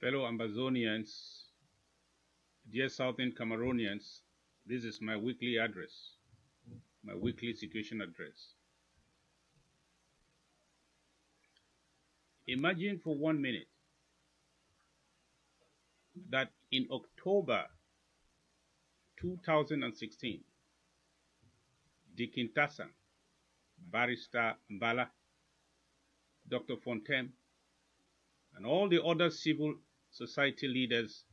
Fellow Ambazonians, dear Southern Cameroonians, this is my weekly address, my weekly situation address. Imagine for 1 minute that in October 2016, Dikin Tassan, Barrister Mbala, Dr. Fontaine, and all the other civil society leaders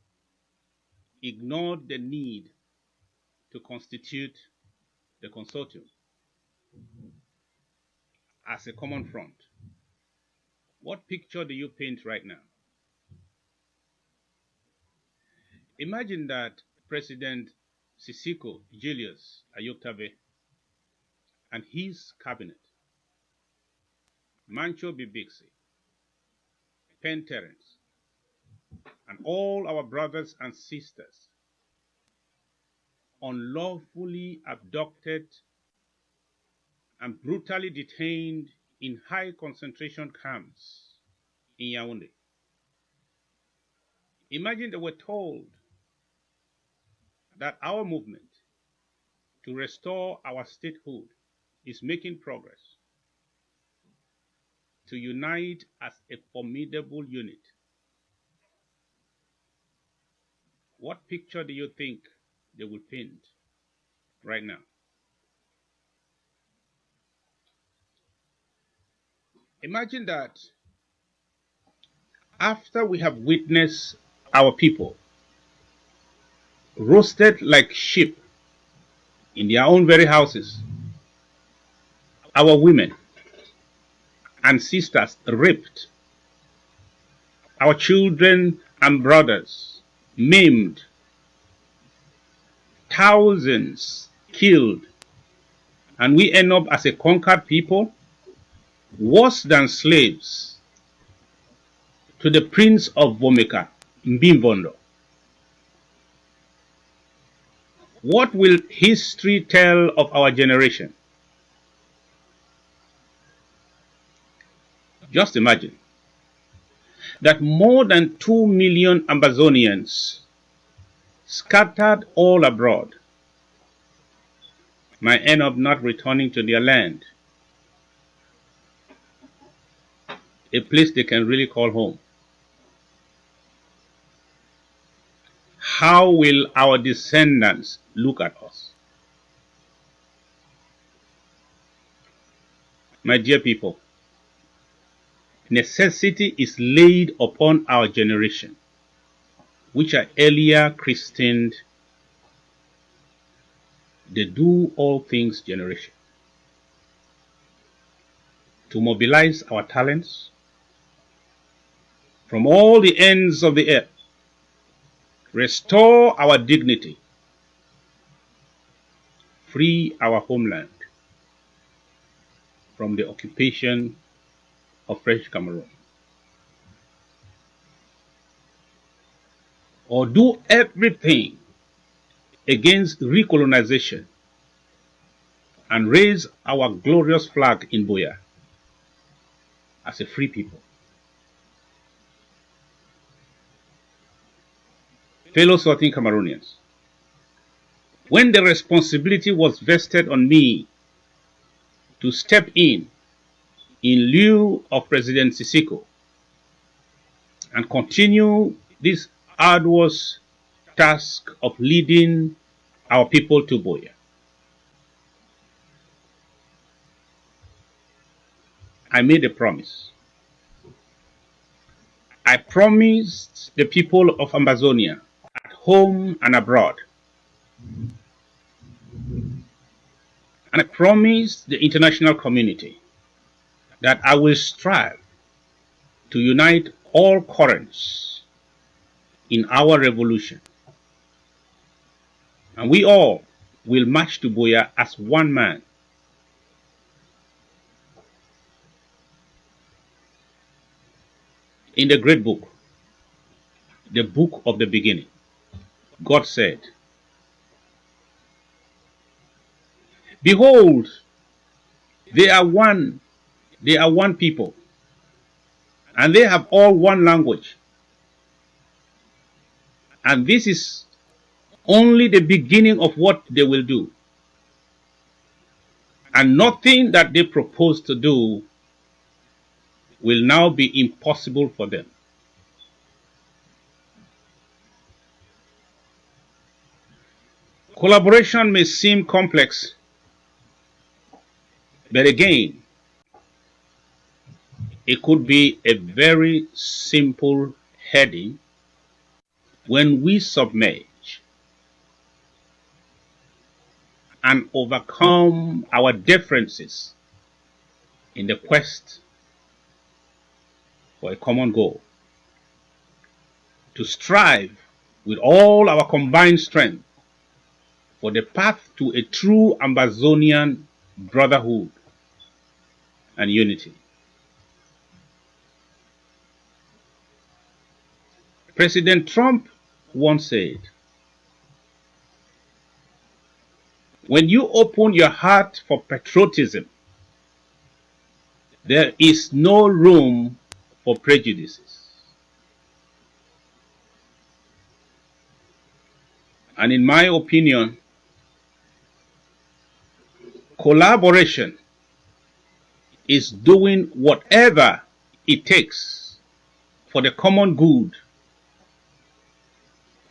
ignored the need to constitute the consortium as a common front. What picture do you paint right now? Imagine that President Sako Julius Ayoktabe and his cabinet, Mancho Bibixi, Penn Terence, and all our brothers and sisters unlawfully abducted and brutally detained in high concentration camps in Yaoundé. Imagine they were told that our movement to restore our statehood is making progress, to unite as a formidable unit. What picture do you think they will paint right now? Imagine that after we have witnessed our people roasted like sheep in their own very houses, our women and sisters raped, our children and brothers maimed, thousands killed, and we end up as a conquered people, worse than slaves to the Prince of Vomeka, Mbimbondo. What will history tell of our generation? Just imagine that more than 2 million Ambazonians scattered all abroad might end up not returning to their land, a place they can really call home. How will our descendants look at us? My dear people, necessity is laid upon our generation, which are earlier christened the Do All Things generation, to mobilize our talents from all the ends of the earth, restore our dignity, free our homeland from the occupation of French Cameroon, or do everything against recolonization and raise our glorious flag in Buea as a free people. Fellow Southern Cameroonians, when the responsibility was vested on me to step in lieu of President Sako and continue this arduous task of leading our people to Buea, I made a promise. I promised the people of Ambazonia, at home and abroad, and I promised the international community that I will strive to unite all currents in our revolution, and we all will march to Buea as one man. In the great book, the book of the beginning, God said, "Behold, they are one people, and they have all one language. And this is only the beginning of what they will do. And nothing that they propose to do will now be impossible for them. Collaboration may seem complex, but again, it could be a very simple heading when we submerge and overcome our differences in the quest for a common goal, to strive with all our combined strength for the path to a true Ambazonian brotherhood and unity. President Trump once said, "When you open your heart for patriotism, there is no room for prejudices." And in my opinion, collaboration is doing whatever it takes for the common good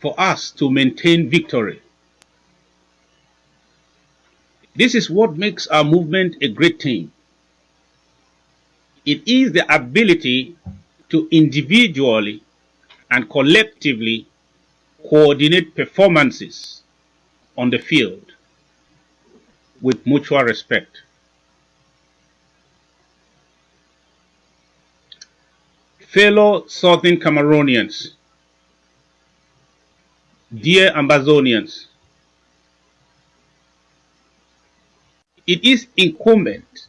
for us to maintain victory. This is what makes our movement a great team. It is the ability to individually and collectively coordinate performances on the field with mutual respect. Fellow Southern Cameroonians, dear Ambazonians, it is incumbent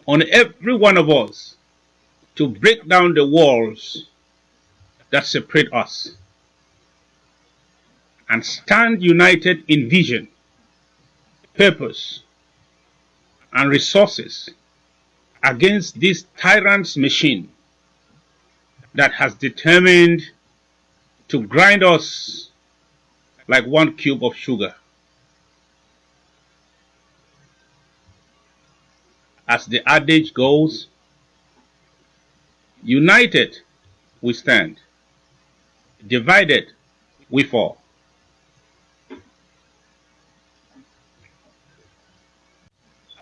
on every one of us to break down the walls that separate us and stand united in vision, purpose, and resources against this tyrant's machine that has determined to grind us like one cube of sugar. As the adage goes, united we stand, divided we fall.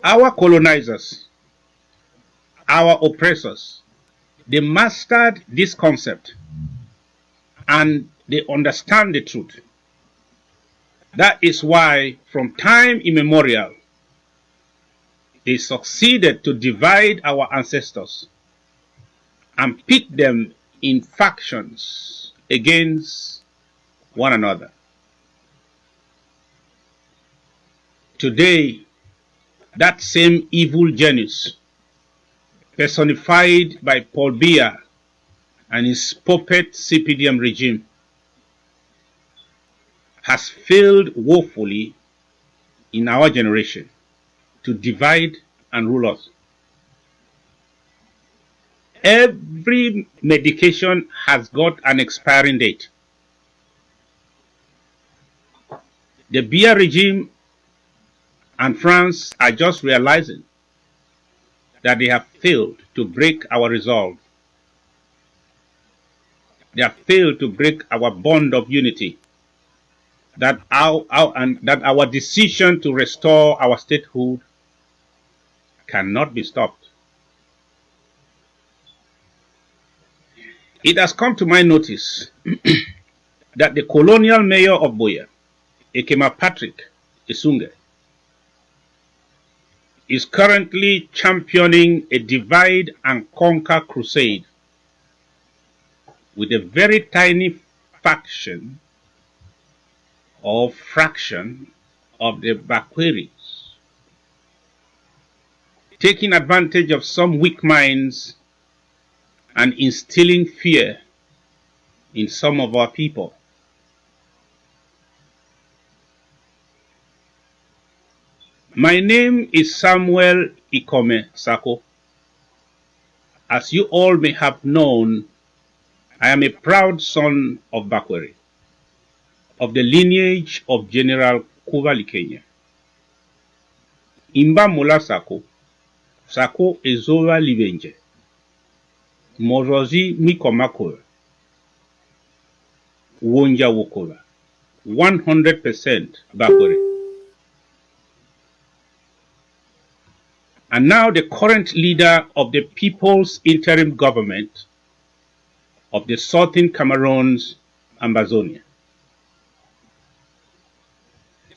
Our colonizers, our oppressors, they mastered this concept and they understand the truth. That is why, from time immemorial, they succeeded to divide our ancestors and pit them in factions against one another. Today, that same evil genius, personified by Paul Biya and his puppet CPDM regime, has failed woefully in our generation to divide and rule us. Every medication has got an expiring date. The Biya regime and France are just realizing that they have failed to break our resolve. They have failed to break our bond of unity. That our decision to restore our statehood cannot be stopped. It has come to my notice that the colonial mayor of Buea, Ekema Patrick Isunge, is currently championing a divide and conquer crusade with a very tiny faction or fraction of the Bakweris, taking advantage of some weak minds and instilling fear in some of our people. My name is Samuel Ikome Sako. As you all may have known, I am a proud son of Bakweri. of the lineage of General Kuvalikenya. Imba Mula Sako, Sako Ezola Livenje, Mozozi Mikomakola, Wonja Wokola, 100% Bakore. And now the current leader of the People's Interim Government of the Southern Cameroon's Ambazonia.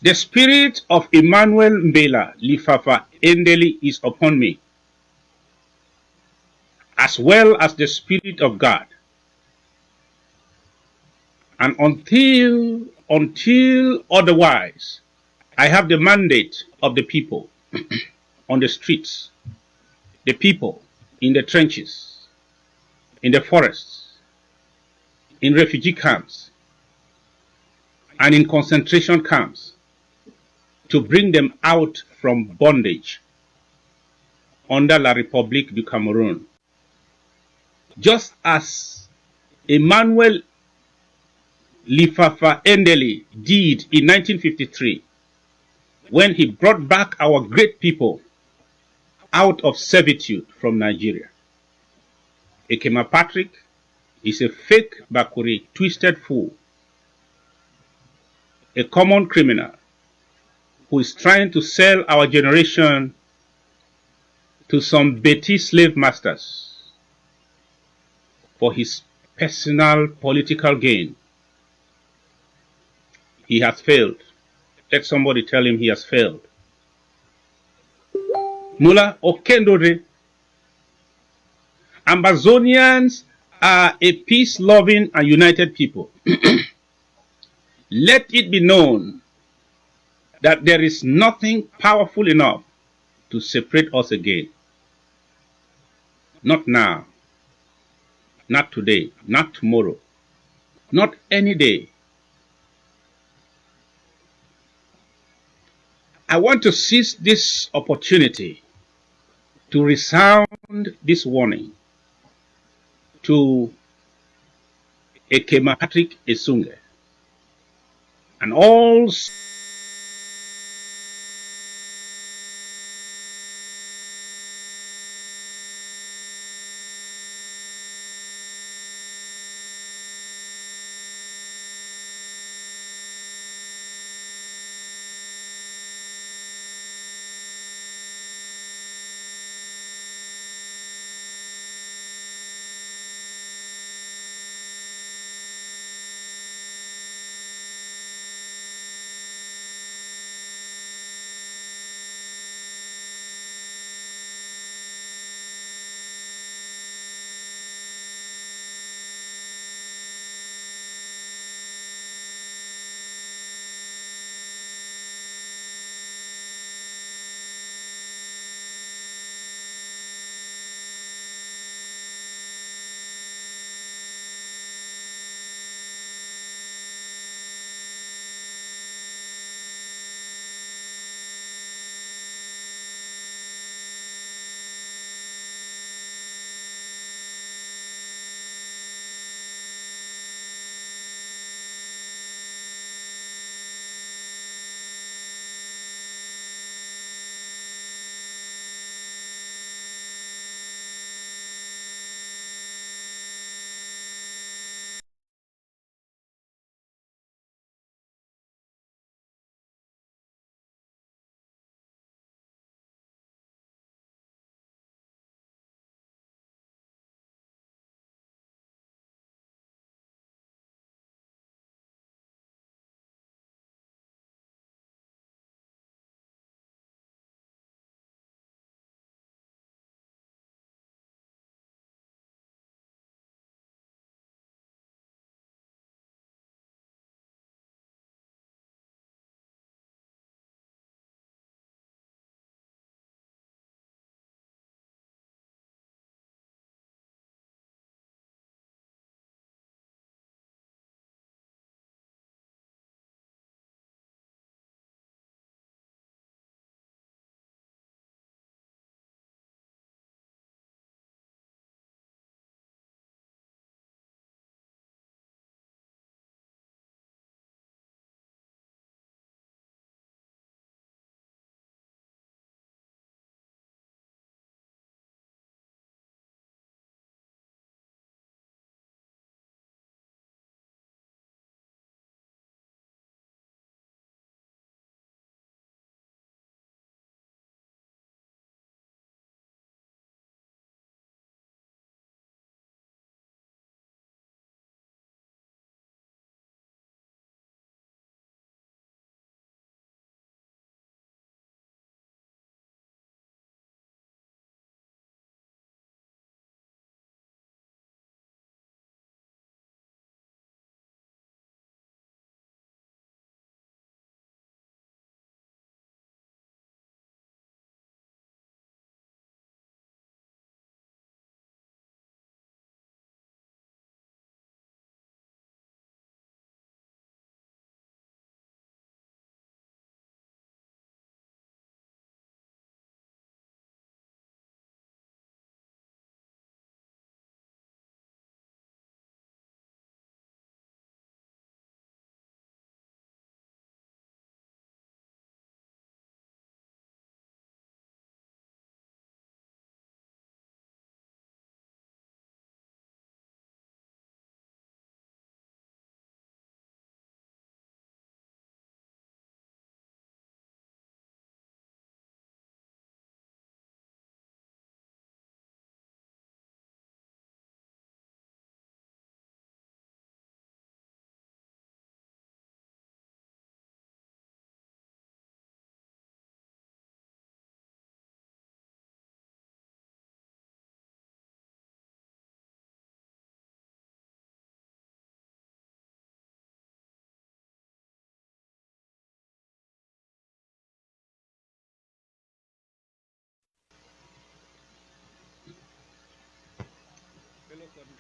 The spirit of Emmanuel Mbela Lifafa Endeli is upon me, as well as the Spirit of God. And until otherwise, I have the mandate of the people on the streets, the people in the trenches, in the forests, in refugee camps, and in concentration camps, to bring them out from bondage under La République du Cameroon. Just as Emmanuel Lifafa Endeli did in 1953, when he brought back our great people out of servitude from Nigeria. Ekema Patrick is a fake Bakuri, twisted fool, a common criminal who is trying to sell our generation to some Betty slave masters for his personal political gain. He has failed. Let somebody tell him he has failed. Mula Okendore, Ambazonians are a peace-loving and united people. Let it be known that there is nothing powerful enough to separate us again. Not now, not today, not tomorrow, not any day. I want to seize this opportunity to resound this warning to Ekema Patrick Esunge and all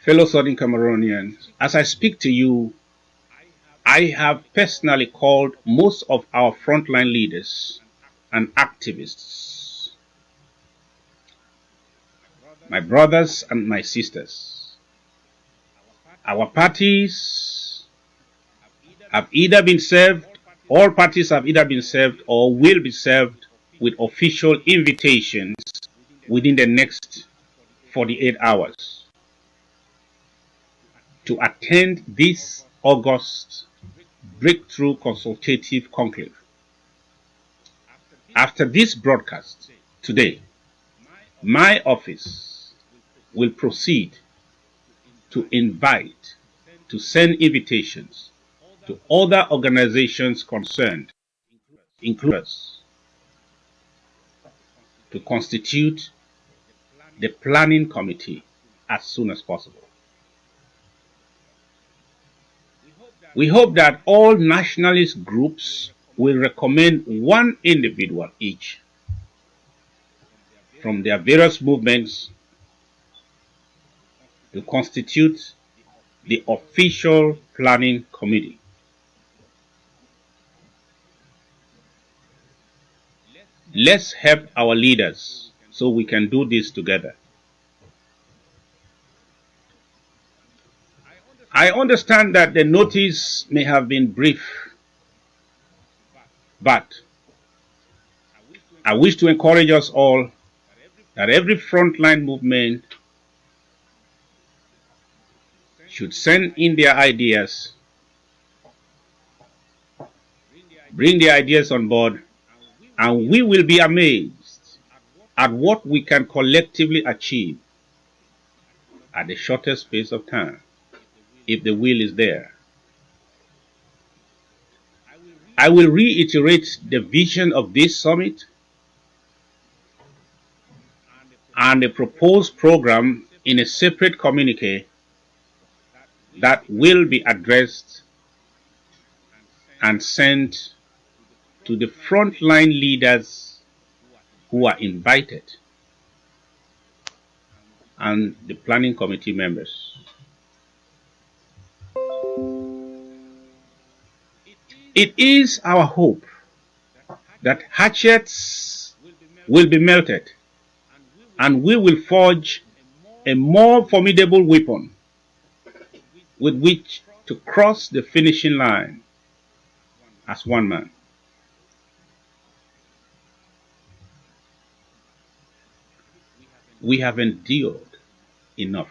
Fellow Southern Cameroonians, as I speak to you, I have personally called most of our frontline leaders and activists, my brothers and my sisters. Our parties have either been served, all parties have either been served or will be served with official invitations within the next 48 hours to attend this August Breakthrough Consultative Conclave. After this broadcast today, my office will proceed to invite, to send invitations to other organizations concerned, including us, to constitute the planning committee as soon as possible. We hope that all nationalist groups will recommend one individual each from their various movements to constitute the official planning committee. Let's help our leaders so we can do this together. I understand that the notice may have been brief, but I wish to encourage us all that every frontline movement should send in their ideas, bring their ideas on board, and we will be amazed at what we can collectively achieve at the shortest space of time, if the will is there. I will reiterate the vision of this summit and the proposed program in a separate communique that will be addressed and sent to the frontline leaders who are invited and the planning committee members. It is our hope that hatchets will be melted and we will forge a more formidable weapon with which to cross the finishing line as one man. We have endured enough.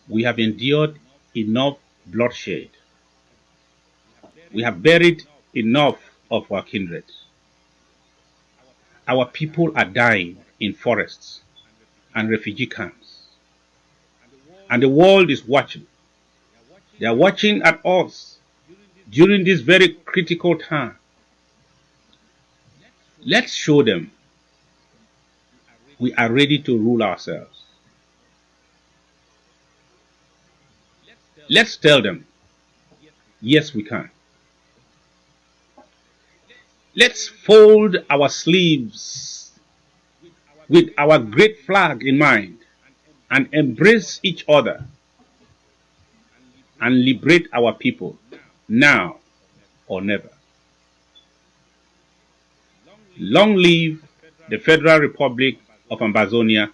We have endured enough bloodshed. We have buried enough of our kindred. Our people are dying in forests and refugee camps. And the world is watching. They are watching at us during this very critical time. Let's show them we are ready to rule ourselves. Let's tell them, yes, we can. Let's fold our sleeves with our great flag in mind and embrace each other and liberate our people now or never. Long live the Federal Republic of Ambazonia.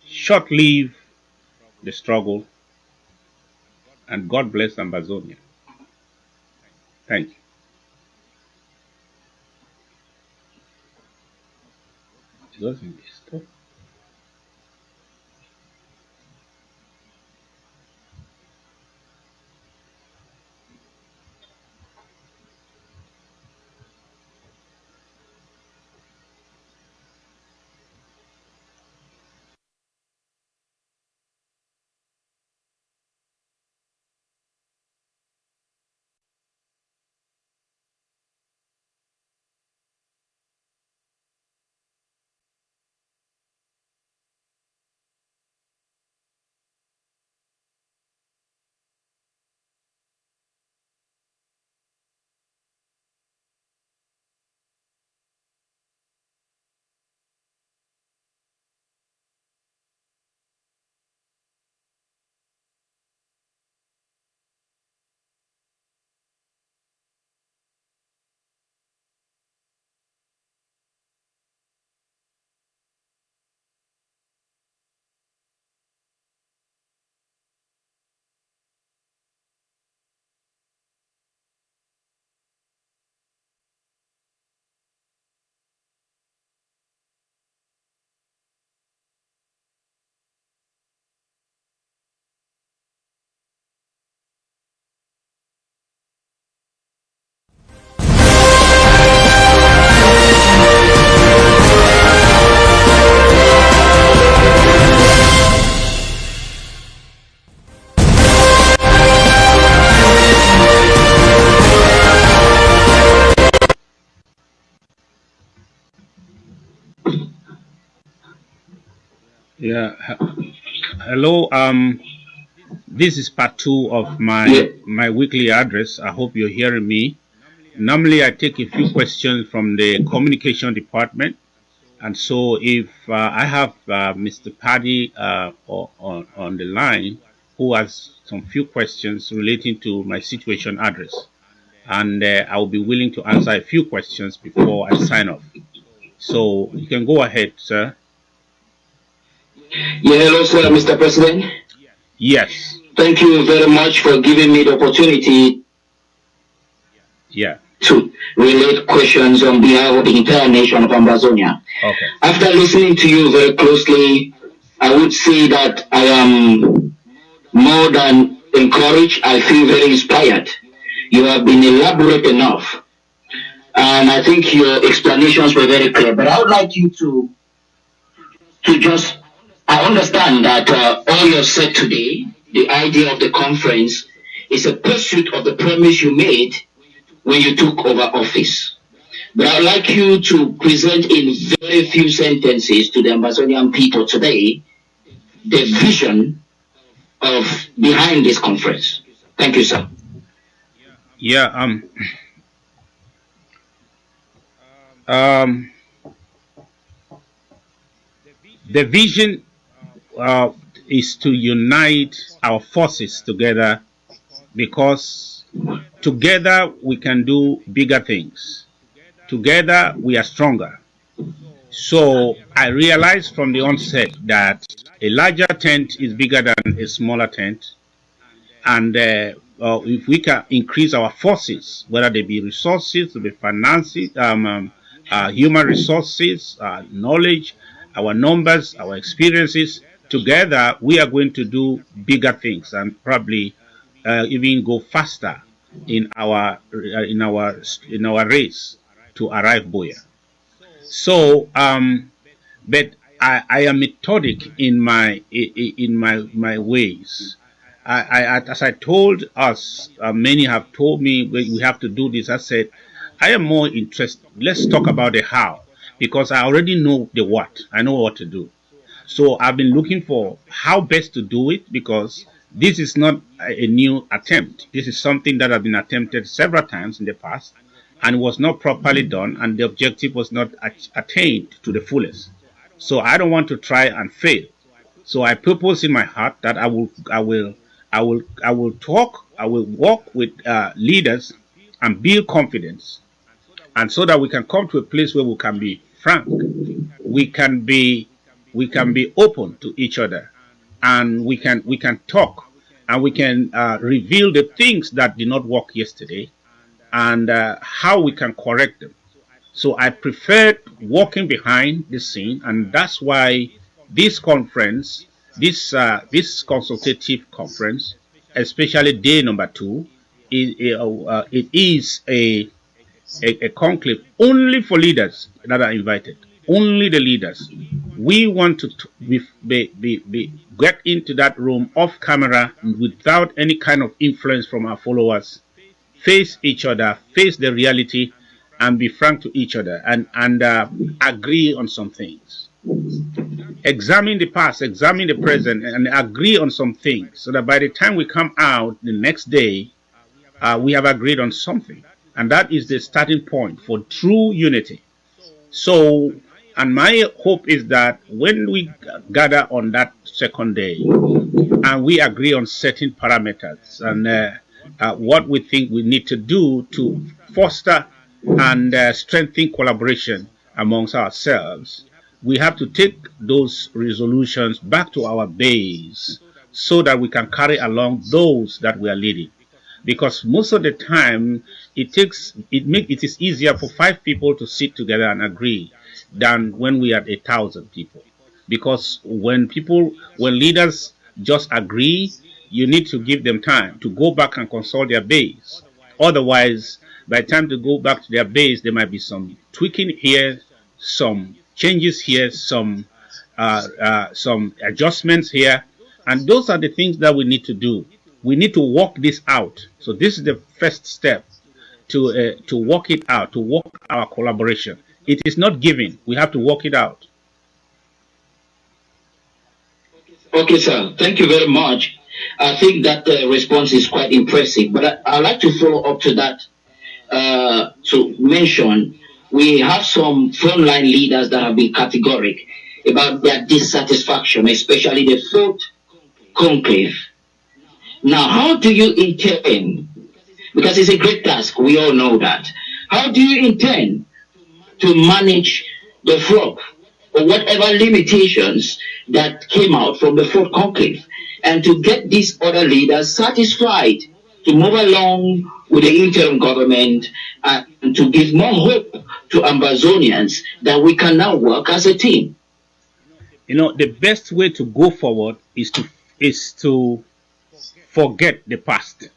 Short live the struggle. And God bless Ambazonia. Thank you. It doesn't stop. Yeah. Hello. This is part 2 of Yeah. my weekly address. I hope you're hearing me. Normally, I take a few questions from the communication department, and so if I have Mr. Paddy on the line, who has some few questions relating to my situation address, and I will be willing to answer a few questions before I sign off. So you can go ahead, sir. Yeah, hello, sir, Mr. President. Yes. Thank you very much for giving me the opportunity Yeah. to relate questions on behalf of the entire nation of Ambazonia. Okay. After listening to you very closely, I would say that I am more than encouraged. I feel very inspired. You have been elaborate enough, and I think your explanations were very clear. But I would like you to just, I understand that all you have said today, the idea of the conference, is a pursuit of the promise you made when you took over office. But I'd like you to present in very few sentences to the Ambazonian people today the vision of behind this conference. Thank you, sir. Yeah. The vision is to unite our forces together, because together we can do bigger things. Together we are stronger. So I realized from the onset that a larger tent is bigger than a smaller tent. And if we can increase our forces, whether they be resources, they be finances, human resources, knowledge, our numbers, our experiences, together we are going to do bigger things and probably even go faster in our race to arrive Boya. So, but I am methodic in my ways. As I told us, many have told me we have to do this. I said, I am more interested. Let's talk about the how, because I already know the what. I know what to do. So I've been looking for how best to do it, because this is not a new attempt. This is something that has been attempted several times in the past and was not properly done, and the objective was not attained to the fullest. So I don't want to try and fail. So I purpose in my heart that I will walk with leaders and build confidence, and so that we can come to a place where we can be frank, we can be open to each other, and we can talk, and we can reveal the things that did not work yesterday, and how we can correct them. So I preferred walking behind the scene, and that's why this conference, this consultative conference, especially day number 2, it is a conclave only for leaders that are invited. Only the leaders. We want to get into that room off camera without any kind of influence from our followers. Face each other, face the reality, and be frank to each other, and agree on some things. Examine the past, examine the present, and agree on some things, so that by the time we come out the next day, we have agreed on something. And that is the starting point for true unity. So, and my hope is that when we gather on that second day, and we agree on certain parameters and what we think we need to do to foster and strengthen collaboration amongst ourselves, we have to take those resolutions back to our base so that we can carry along those that we are leading. Because most of the time, it is easier for 5 people to sit together and agree than when we are 1,000 people. Because when leaders just agree, you need to give them time to go back and consult their base. Otherwise, by the time to go back to their base, there might be some tweaking here, some changes here, some adjustments here, and those are the things that we need to do. We need to work this out. So this is the first step to work it out, to work our collaboration. It is not given. We have to work it out. Okay, sir. Thank you very much. I think that response is quite impressive, but I'd like to follow up to that to mention we have some frontline leaders that have been categoric about their dissatisfaction, especially the fourth conclave. Now, how do you intend, because it's a great task, we all know that, how do you intend to manage the flock or whatever limitations that came out from the fourth conclave and to get these other leaders satisfied to move along with the interim government and to give more hope to Ambazonians that we can now work as a team? You know, the best way to go forward is to forget the past.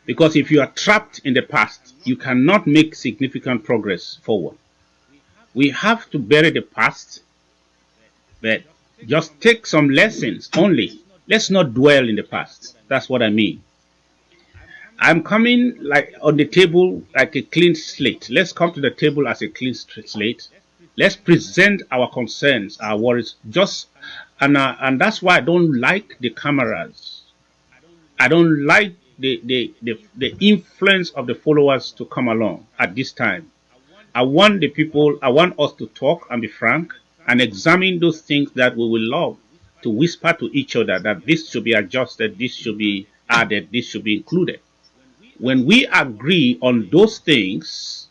Because if you are trapped in the past, you cannot make significant progress forward. We have to bury the past, but just take some lessons only. Let's not dwell in the past. That's what I mean. I'm coming like on the table like a clean slate. Let's come to the table as a clean slate. Let's present our concerns, our worries. And that's why I don't like the cameras. I don't like the influence of the followers to come along at this time. I want us to talk and be frank and examine those things that we will love, to whisper to each other that this should be adjusted, this should be added, this should be included. When we agree on those things,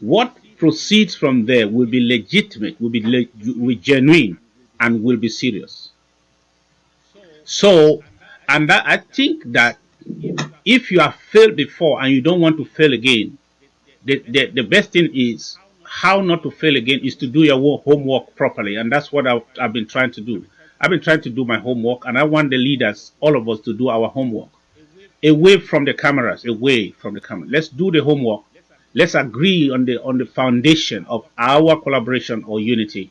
what proceeds from there will be legitimate, will be genuine, and will be serious. So, and that, I think that if you have failed before and you don't want to fail again, the best thing is how not to fail again is to do your homework properly. And that's what I've been trying to do. I've been trying to do my homework, and I want the leaders, all of us, to do our homework. Away from the cameras, away from the camera. Let's do the homework. Let's agree on the foundation of our collaboration or unity.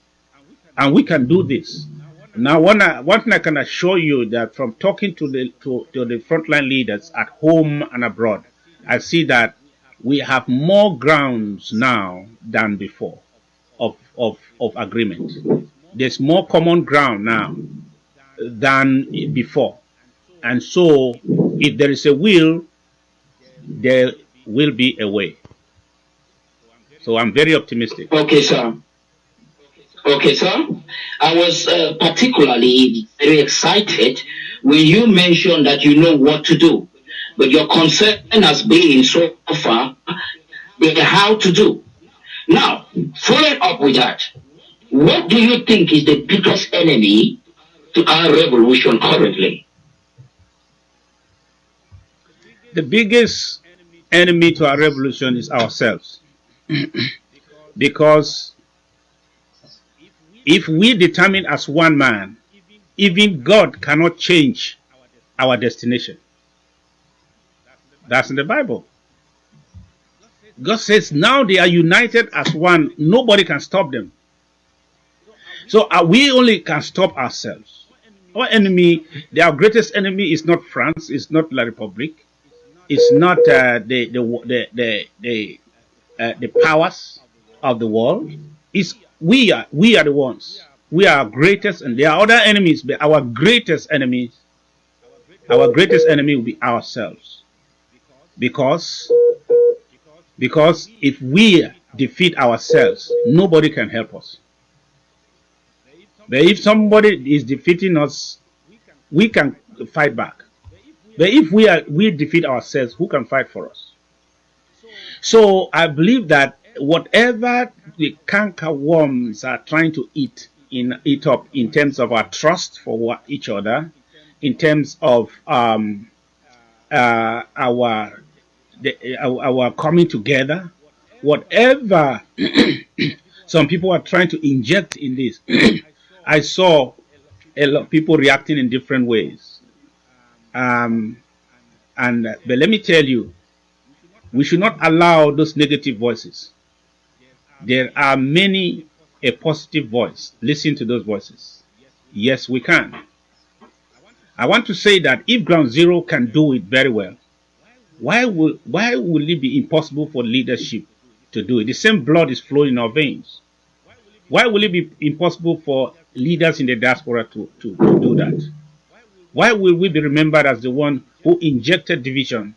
And we can do this. Now, one thing I can assure you that from talking to the frontline leaders at home and abroad, I see that we have more grounds now than before of agreement. There's more common ground now than before. And so, if there is a will, there will be a way. So I'm very optimistic. Okay, sir. Okay, sir. I was particularly very excited when you mentioned that you know what to do. But your concern has been so far the how to do. Now, following up with that, what do you think is the biggest enemy to our revolution currently? The biggest enemy to our revolution is ourselves. Because if we determine as one man, even God cannot change our destination. That's in the Bible. God says now they are united as one. Nobody can stop them. So we only can stop ourselves. Our enemy, our greatest enemy is not France, it's not La Republique, it's not the powers of the world. It's we are the ones. We are our greatest, and there are other enemies, but our greatest enemy will be ourselves. Because if we defeat ourselves, nobody can help us. But if somebody is defeating us, we can fight back. But if we defeat ourselves, who can fight for us? So I believe that whatever the canker worms are trying to eat up in terms of our trust for each other, in terms of our coming together, whatever some people are trying to inject in this, I saw a lot of people reacting in different ways. But let me tell you, we should not allow those negative voices. There are many a positive voice. Listen to those voices. Yes, we can. I want to say that if Ground Zero can do it very well, why will it be impossible for leadership to do it? The same blood is flowing in our veins. Why will it be impossible for leaders in the diaspora to do that? Why will we be remembered as the one who injected division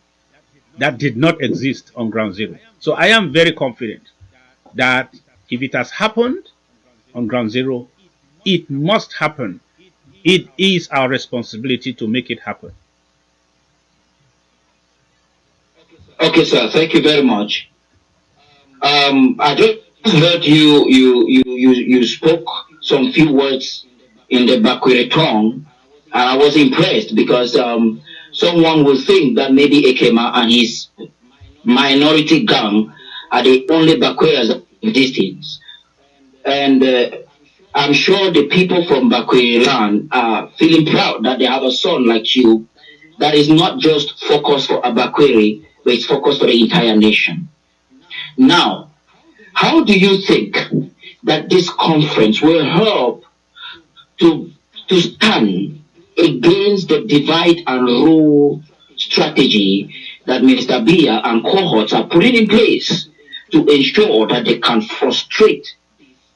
that did not exist on ground zero? So I am very confident that if it has happened on ground zero, it must happen. It is our responsibility to make it happen. Okay, sir. Thank you very much. I just heard you spoke some few words in the Bakwere tongue, and I was impressed because someone would think that maybe Ekema and his minority gang are the only Bakweras of these things. And I'm sure the people from Bakwere land are feeling proud that they have a son like you that is not just focused for Abakwere, but it's focused for the entire nation. Now, how do you think that this conference will help to stand against the divide and rule strategy that Mr. Biya and cohorts are putting in place to ensure that they can frustrate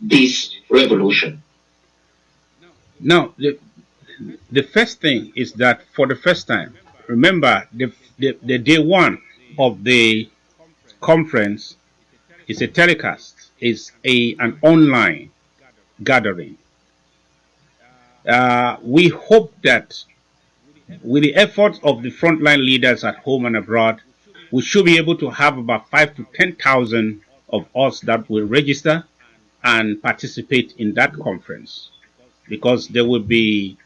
this revolution? Now, the first thing is that for the first time, remember the day one of the conference is a telecast, is an online gathering. We hope that with the efforts of the frontline leaders at home and abroad, we should be able to have about 5,000 to 10,000 of us that will register and participate in that conference, because there will be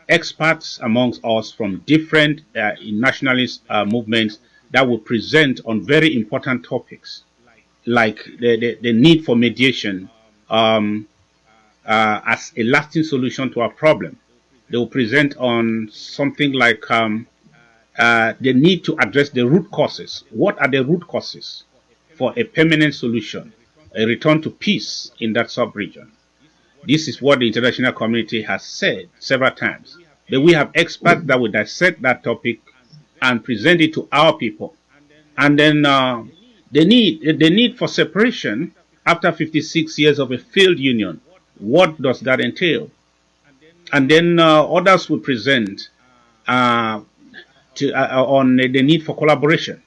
experts amongst us from different nationalist movements that will present on very important topics, like the need for mediation as a lasting solution to our problem. They will present on something like the need to address the root causes. What are the root causes for a permanent solution, a return to peace in that sub-region? This is what the international community has said several times. That we have experts that will dissect that topic and present it to our people. And then the need for separation after 56 years of a failed union. What does that entail? And then others will present on the need for collaboration.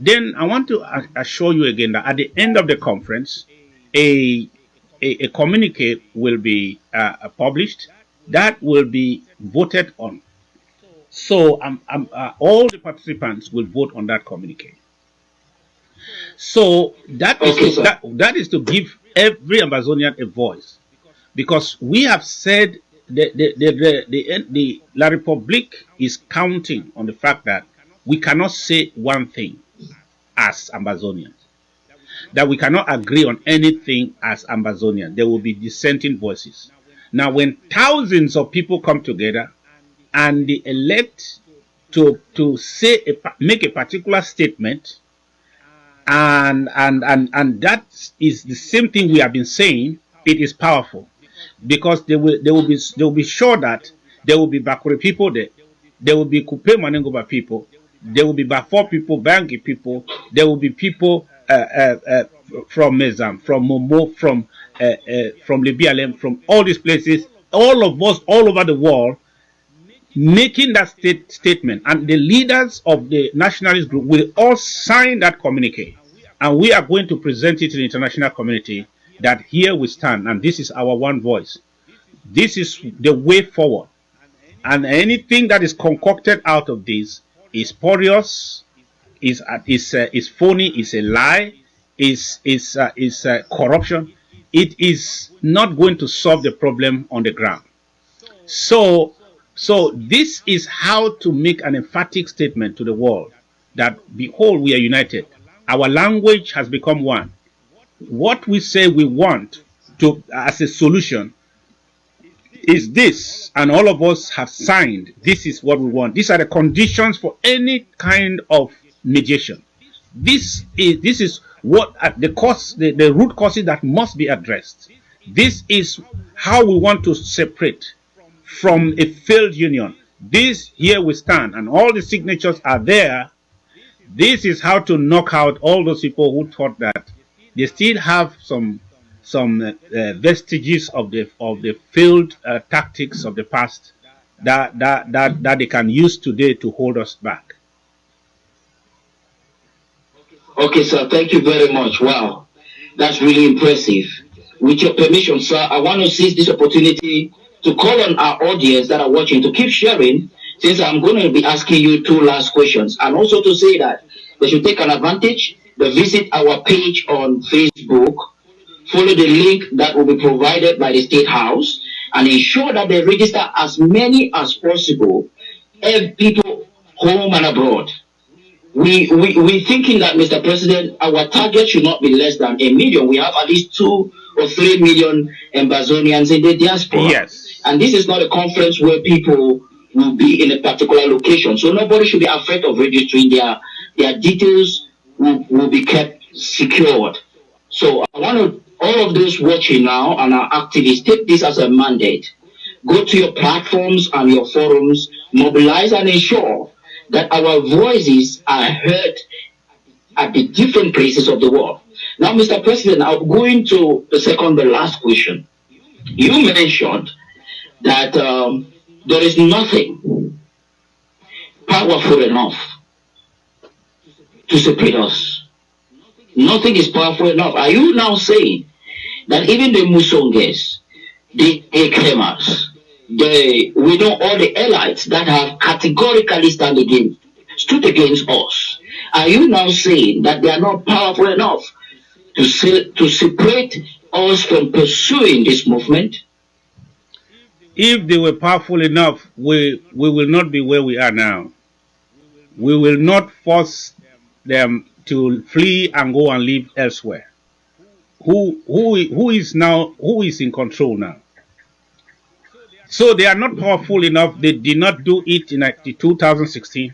Then I want to assure you again that at the end of the conference, a communique will be published that will be voted on. So all the participants will vote on that communique. So that is to give every Ambazonian a voice, because we have said the La Republique is counting on the fact that we cannot say one thing as Ambazonians, that we cannot agree on anything as Ambazonians. There will be dissenting voices. Now, when thousands of people come together and they elect to make a particular statement, and that is the same thing we have been saying, it is powerful, because they will be sure that there will be Bakure people there will be Kupe Manengoba people, there will be Bafor people, Bangi people, there will be people from Mezam, from Momo, from Libialem, from all these places, all of us all over the world, making that statement. And the leaders of the nationalist group will all sign that communique. And we are going to present it to the international community that here we stand, and this is our one voice. This is the way forward. And anything that is concocted out of this is spurious, is phony, is a lie, is corruption. It is not going to solve the problem on the ground. So this is how to make an emphatic statement to the world that, behold, we are united. Our language has become one. What we say we want to as a solution is this, and all of us have signed. This is what we want. These are the conditions for any kind of mediation. This is what the root causes that must be addressed. This is how we want to separate from a failed union. This, here we stand, and all the signatures are there. This is how to knock out all those people who thought that they still have some vestiges of the failed tactics of the past that they can use today to hold us back. Okay, sir. Thank you very much. Wow, that's really impressive. With your permission, sir, I want to seize this opportunity to call on our audience that are watching to keep sharing, since I'm going to be asking you two last questions, and also to say that they should take an advantage. They visit our page on Facebook, follow the link that will be provided by the State House, and ensure that they register as many as possible, people home and abroad. We thinking that, Mr. President, our target should not be less than 1 million. We have at least 2 or 3 million Ambazonians in the diaspora. Yes. And this is not a conference where people will be in a particular location. So nobody should be afraid of registering. Their details will be kept secured. So I want to, all of those watching now and our activists, take this as a mandate. Go to your platforms and your forums, mobilize and ensure that our voices are heard at the different places of the world. Now, Mr. President, I'm going to the last question. You mentioned that there is nothing powerful enough to separate us. Nothing is powerful enough. Are you now saying that even the Musonges, the Ekemas, we know all the elites that have categorically stood against us, are you now saying that they are not powerful enough to separate us from pursuing this movement? If they were powerful enough, we will not be where we are now. We will not force them to flee and go and live elsewhere. Who is in control now? So they are not powerful enough. They did not do it in 2016.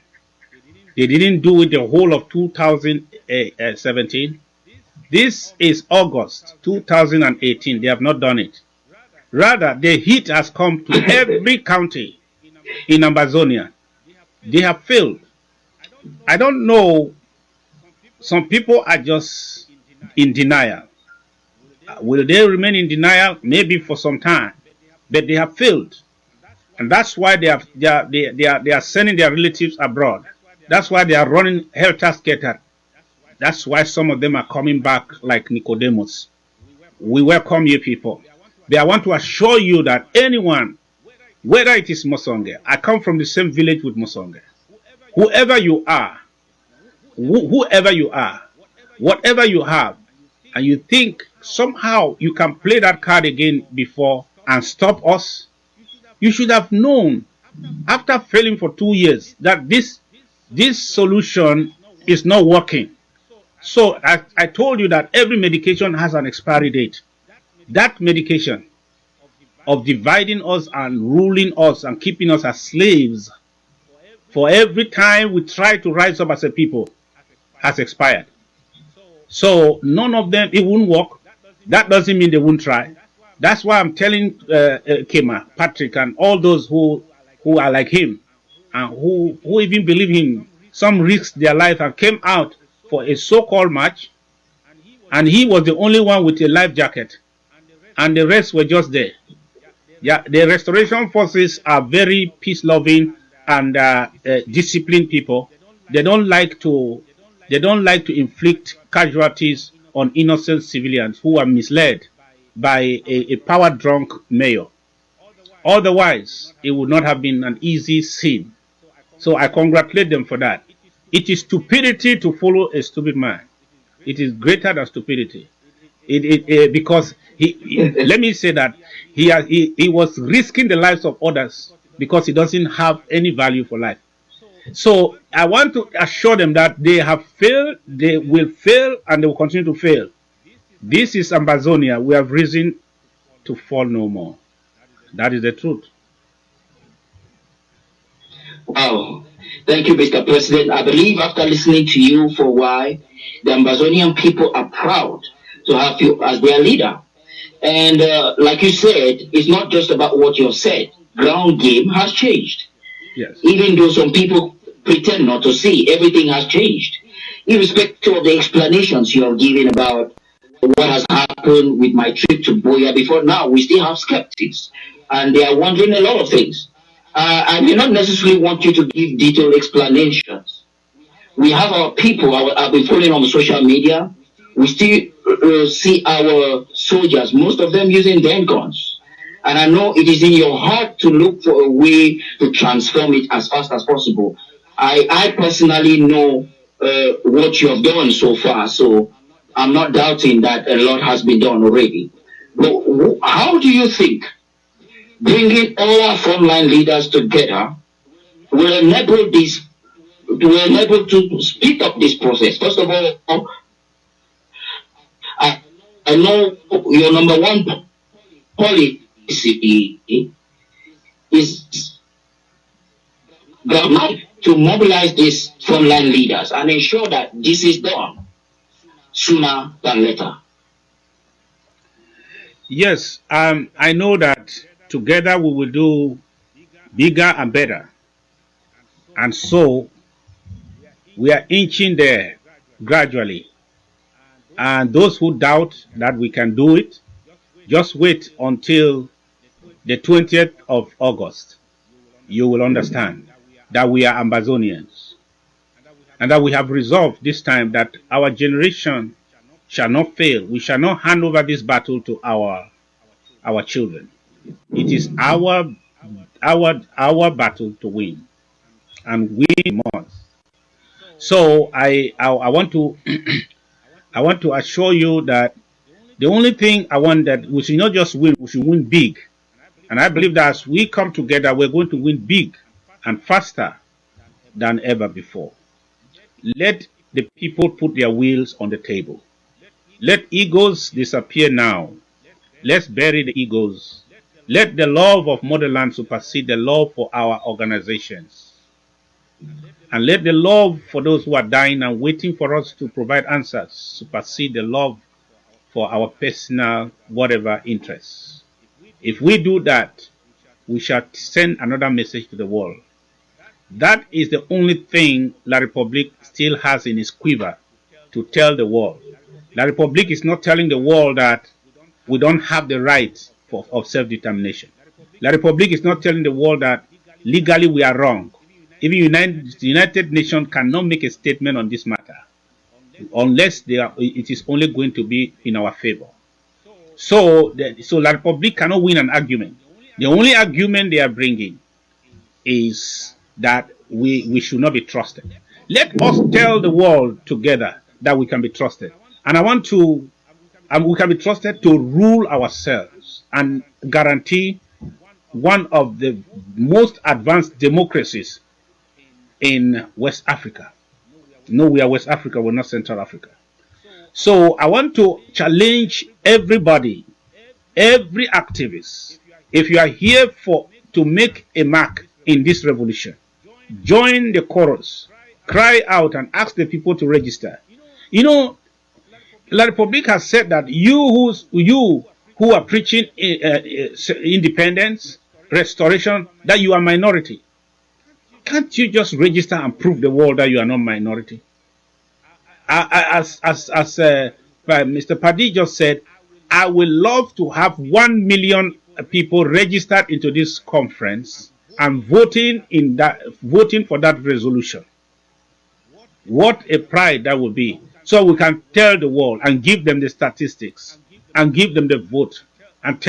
They didn't do it the whole of 2017. This is August 2018. They have not done it. Rather, the heat has come to every county in Ambazonia. They have failed. I don't know. Some people are just in denial. Will they remain in denial? Maybe for some time. But they have failed. And that's why they are sending their relatives abroad. That's why they are running helter-skelter. That's why some of them are coming back like Nicodemus. We welcome you people. But I want to assure you that anyone, whether it is Musonge, I come from the same village with Musonge. Whoever you are, whoever you are, whatever you have, and you think somehow you can play that card again before and stop us, you should have known after failing for 2 years that this solution is not working. So I told you that every medication has an expiry date. That medication of dividing us and ruling us and keeping us as slaves for every time we try to rise up as a people has expired. So none of them, it won't work. That doesn't mean they won't try. That's why I'm telling Kema, Patrick, and all those who are like him and who even believe him. Some risked their life and came out for a so-called match, and he was the only one with a life jacket, and the rest were just there. Yeah, the restoration forces are very peace-loving and disciplined people. They don't like to inflict casualties on innocent civilians who are misled by a power-drunk mayor. Otherwise, it would not have been an easy scene. So I congratulate them for that. It is stupidity to follow a stupid man. It is greater than stupidity. Because let me say that he was risking the lives of others because he doesn't have any value for life. So I want to assure them that they have failed, they will fail, and they will continue to fail. This is Ambazonia. We have risen to fall no more. That is the truth. Wow. Thank you, Mr. President. I believe after listening to you for a while, the Ambazonian people are proud to have you as their leader. And like you said, it's not just about what you have said. Ground game has changed. Yes. Even though some people pretend not to see, everything has changed. Irrespective of the explanations you have given about what has happened with my trip to Boya before now, we still have skeptics, and they are wondering a lot of things. I may not necessarily want you to give detailed explanations. We have our people, I've been following on the social media. We still see our soldiers, most of them using their guns. And I know it is in your heart to look for a way to transform it as fast as possible. I personally know what you have done so far, so I'm not doubting that a lot has been done already. But how do you think bringing all our frontline leaders together will enable to speed up this process? First of all, I know your number one policy is to mobilize these frontline leaders and ensure that this is done sooner than later. Yes, I know that together we will do bigger and better. And so we are inching there gradually. And those who doubt that we can do it, just wait until the 20th of August. You will understand that we are Ambazonians. And that we have resolved this time that our generation shall not fail. We shall not hand over this battle to our children. It is our battle to win, and we must. So I want to I want to assure you that the only thing I want that we should not just win, we should win big. And I believe that as we come together, we're going to win big and faster than ever before. Let the people put their wheels on the table. Let egos disappear now. Let's bury the egos. Let the love of motherland supersede the love for our organizations. And let the love for those who are dying and waiting for us to provide answers supersede the love for our personal whatever interests. If we do that, we shall send another message to the world. That is the only thing La Republique still has in its quiver to tell the world. La Republique is not telling the world that we don't have the right of self-determination. La Republique is not telling the world that legally we are wrong. Even the United Nations cannot make a statement on this matter unless it is only going to be in our favor. So La Republique cannot win an argument. The only argument they are bringing is that we should not be trusted. Let us tell the world together that we can be trusted. And we can be trusted to rule ourselves and guarantee one of the most advanced democracies in West Africa. No, we are West Africa, we're not Central Africa. So I want to challenge everybody, every activist. If you are here to make a mark in this revolution, join the chorus, cry out and ask the people to register. You know, La Republique has said that you who are preaching independence, restoration, that you are minority. Can't you just register and prove the world that you are not minority? As Mr. Paddy just said, I would love to have 1 million people registered into this conference and voting for that resolution. What a pride that would be. So we can tell the world and give them the statistics and give them the vote and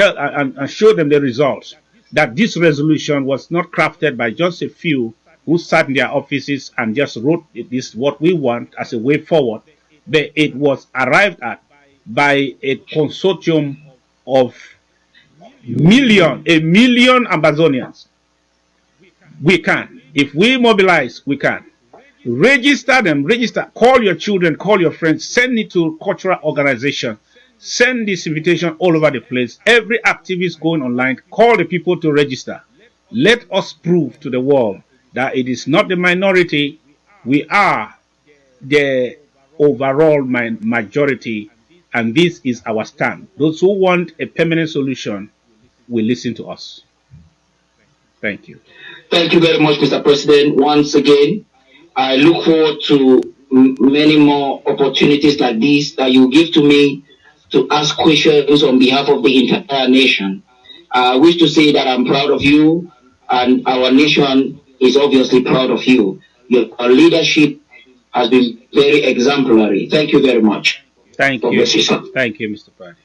show them the results that this resolution was not crafted by just a few who sat in their offices and just wrote this what we want as a way forward, but it was arrived at by a consortium of a million Ambazonians. We can. If we mobilize, we can. Register them, call your children, call your friends, send it to cultural organization, send this invitation all over the place. Every activist going online, call the people to register. Let us prove to the world that it is not the minority, we are the overall majority, and this is our stand. Those who want a permanent solution will listen to us. Thank you. Thank you very much, Mr. President. Once again, I look forward to many more opportunities like these that you give to me to ask questions on behalf of the entire nation. I wish to say that I'm proud of you, and our nation is obviously proud of you. Your leadership has been very exemplary. Thank you very much. Thank you. Thank you, Mr. Padi.